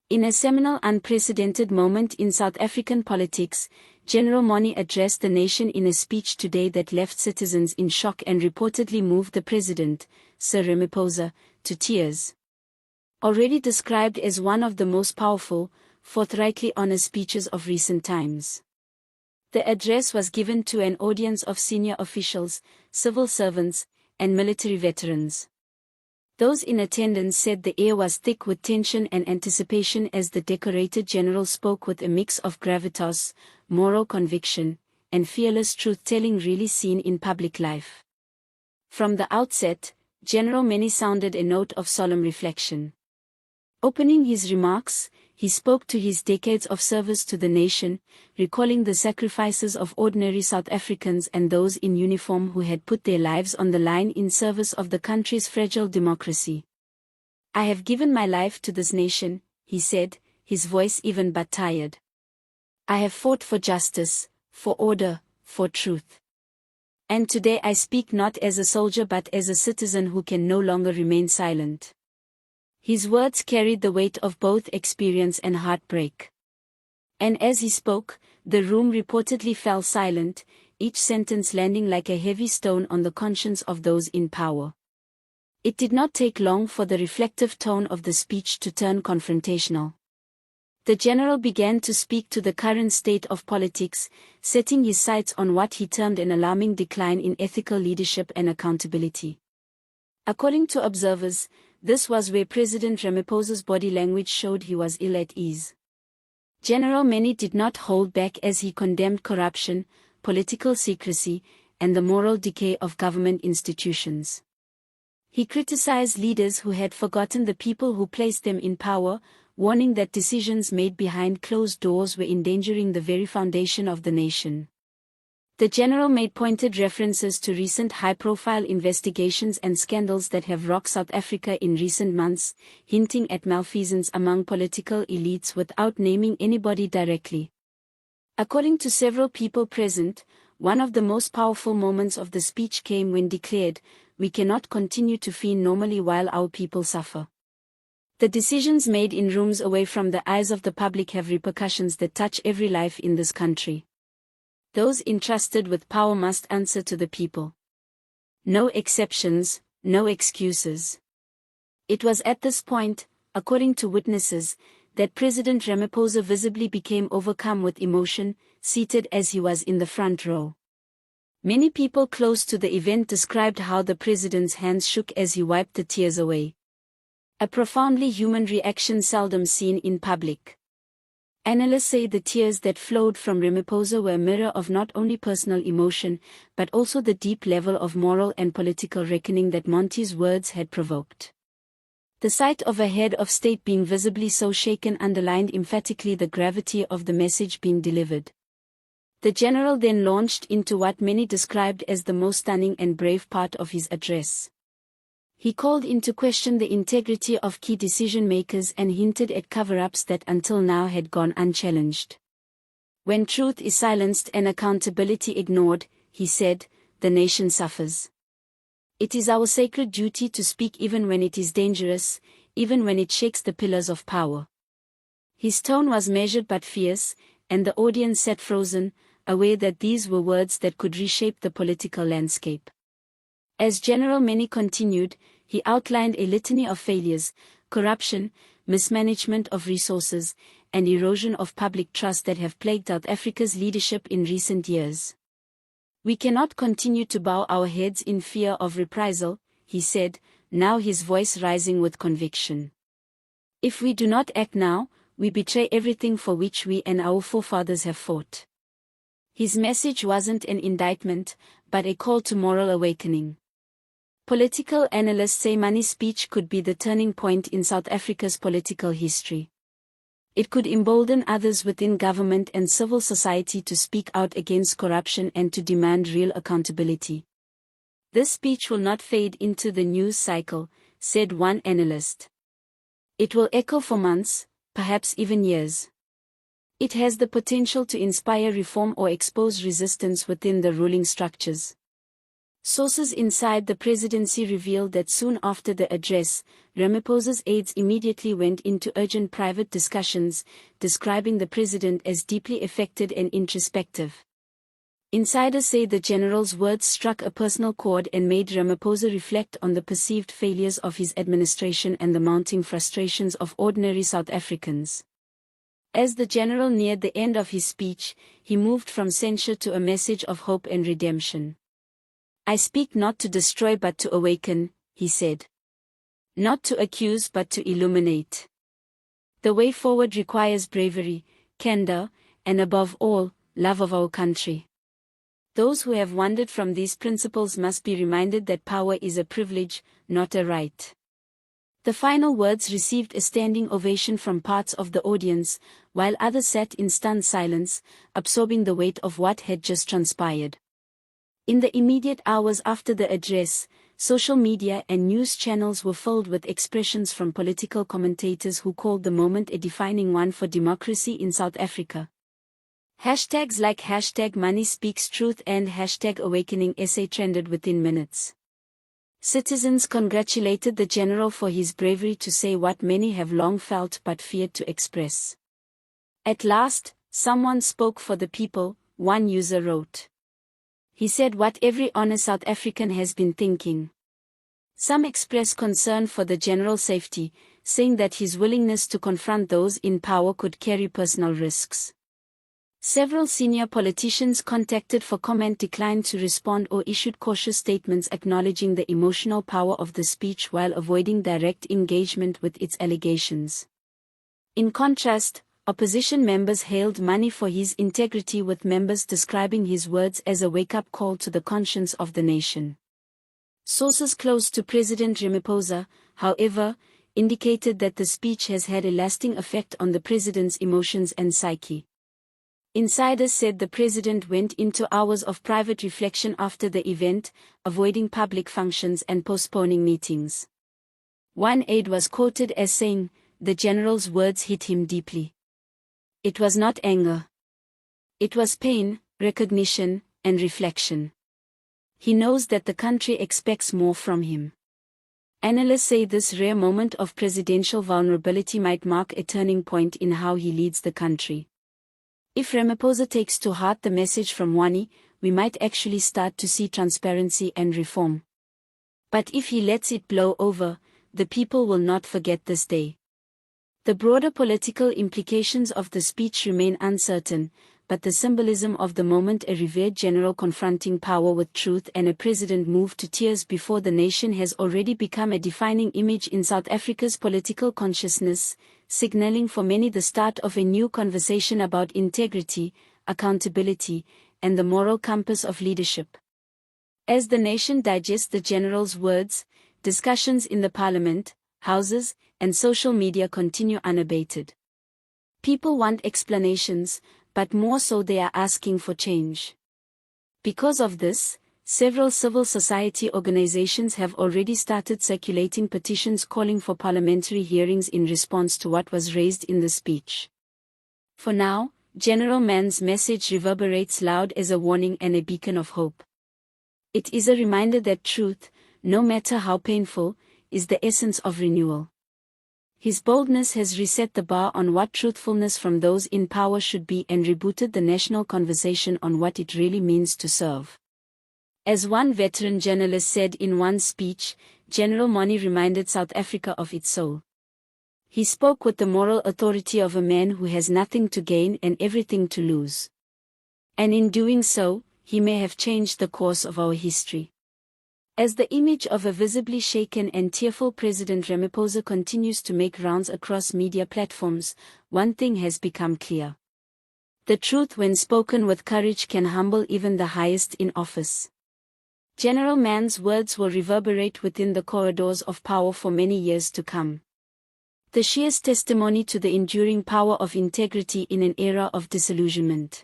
In a seminal unprecedented moment in South African politics, General Moni addressed the nation in a speech today that left citizens in shock and reportedly moved the president, Sir Ramaphosa, to tears. Already described as one of the most powerful, forthrightly honest speeches of recent times. The address was given to an audience of senior officials, civil servants, and military veterans. Those in attendance said the air was thick with tension and anticipation as the decorated general spoke with a mix of gravitas, moral conviction, and fearless truth-telling rarely seen in public life. From the outset, General Moni sounded a note of solemn reflection. Opening his remarks, he spoke to his decades of service to the nation, recalling the sacrifices of ordinary South Africans and those in uniform who had put their lives on the line in service of the country's fragile democracy. "I have given my life to this nation," he said, his voice even but tired. "I have fought for justice, for order, for truth. And today I speak not as a soldier but as a citizen who can no longer remain silent." His words carried the weight of both experience and heartbreak. And as he spoke, the room reportedly fell silent, each sentence landing like a heavy stone on the conscience of those in power. It did not take long for the reflective tone of the speech to turn confrontational. The general began to speak to the current state of politics, setting his sights on what he termed an alarming decline in ethical leadership and accountability. According to observers, this was where President Ramaphosa's body language showed he was ill at ease. General Moni did not hold back as he condemned corruption, political secrecy, and the moral decay of government institutions. He criticized leaders who had forgotten the people who placed them in power, warning that decisions made behind closed doors were endangering the very foundation of the nation. The general made pointed references to recent high-profile investigations and scandals that have rocked South Africa in recent months, hinting at malfeasance among political elites without naming anybody directly. According to several people present, one of the most powerful moments of the speech came when declared, "We cannot continue to feign normally while our people suffer." The decisions made in rooms away from the eyes of the public have repercussions that touch every life in this country. Those entrusted with power must answer to the people. No exceptions, no excuses. It was at this point, according to witnesses, that President Ramaphosa visibly became overcome with emotion, seated as he was in the front row. Many people close to the event described how the president's hands shook as he wiped the tears away. A profoundly human reaction seldom seen in public. Analysts say the tears that flowed from Ramaphosa were a mirror of not only personal emotion, but also the deep level of moral and political reckoning that Monti's words had provoked. The sight of a head of state being visibly so shaken underlined emphatically the gravity of the message being delivered. The general then launched into what many described as the most stunning and brave part of his address. He called into question the integrity of key decision-makers and hinted at cover-ups that until now had gone unchallenged. "When truth is silenced and accountability ignored," he said, "the nation suffers. It is our sacred duty to speak even when it is dangerous, even when it shakes the pillars of power." His tone was measured but fierce, and the audience sat frozen, aware that these were words that could reshape the political landscape. As General Moni continued, he outlined a litany of failures, corruption, mismanagement of resources, and erosion of public trust that have plagued South Africa's leadership in recent years. "We cannot continue to bow our heads in fear of reprisal," he said, now his voice rising with conviction. "If we do not act now, we betray everything for which we and our forefathers have fought." His message wasn't an indictment, but a call to moral awakening. Political analysts say Moni's speech could be the turning point in South Africa's political history. It could embolden others within government and civil society to speak out against corruption and to demand real accountability. "This speech will not fade into the news cycle," said one analyst. "It will echo for months, perhaps even years. It has the potential to inspire reform or expose resistance within the ruling structures." Sources inside the presidency revealed that soon after the address, Ramaphosa's aides immediately went into urgent private discussions, describing the president as deeply affected and introspective. Insiders say the general's words struck a personal chord and made Ramaphosa reflect on the perceived failures of his administration and the mounting frustrations of ordinary South Africans. As the general neared the end of his speech, he moved from censure to a message of hope and redemption. "I speak not to destroy but to awaken," he said. "Not to accuse but to illuminate. The way forward requires bravery, candor, and above all, love of our country. Those who have wandered from these principles must be reminded that power is a privilege, not a right." The final words received a standing ovation from parts of the audience, while others sat in stunned silence, absorbing the weight of what had just transpired. In the immediate hours after the address, social media and news channels were filled with expressions from political commentators who called the moment a defining one for democracy in South Africa. Hashtags like #MoneySpeaksTruth and #AwakeningSA trended within minutes. Citizens congratulated the general for his bravery to say what many have long felt but feared to express. "At last, someone spoke for the people," one user wrote. "He said what every honest South African has been thinking." Some expressed concern for the general's safety, saying that his willingness to confront those in power could carry personal risks. Several senior politicians contacted for comment declined to respond or issued cautious statements acknowledging the emotional power of the speech while avoiding direct engagement with its allegations. In contrast, opposition members hailed Money for his integrity, with members describing his words as a wake-up call to the conscience of the nation. Sources close to President Ramaphosa, however, indicated that the speech has had a lasting effect on the president's emotions and psyche. Insiders said the president went into hours of private reflection after the event, avoiding public functions and postponing meetings. One aide was quoted as saying, "The general's words hit him deeply. It was not anger. It was pain, recognition, and reflection. He knows that the country expects more from him." Analysts say this rare moment of presidential vulnerability might mark a turning point in how he leads the country. If Ramaphosa takes to heart the message from Wani, we might actually start to see transparency and reform. But if he lets it blow over, the people will not forget this day. The broader political implications of the speech remain uncertain, but the symbolism of the moment, a revered general confronting power with truth and a president moved to tears before the nation, has already become a defining image in South Africa's political consciousness, signaling for many the start of a new conversation about integrity, accountability, and the moral compass of leadership. As the nation digests the general's words, discussions in the parliament, houses, and social media continue unabated. People want explanations, but more so they are asking for change. Because of this, several civil society organizations have already started circulating petitions calling for parliamentary hearings in response to what was raised in the speech. For now, General Mann's message reverberates loud as a warning and a beacon of hope. It is a reminder that truth, no matter how painful, is the essence of renewal. His boldness has reset the bar on what truthfulness from those in power should be and rebooted the national conversation on what it really means to serve. As one veteran journalist said in one speech, General Mani reminded South Africa of its soul. He spoke with the moral authority of a man who has nothing to gain and everything to lose. And in doing so, he may have changed the course of our history. As the image of a visibly shaken and tearful President Ramaphosa continues to make rounds across media platforms, one thing has become clear. The truth, when spoken with courage, can humble even the highest in office. General Mann's words will reverberate within the corridors of power for many years to come. The sheerest testimony to the enduring power of integrity in an era of disillusionment.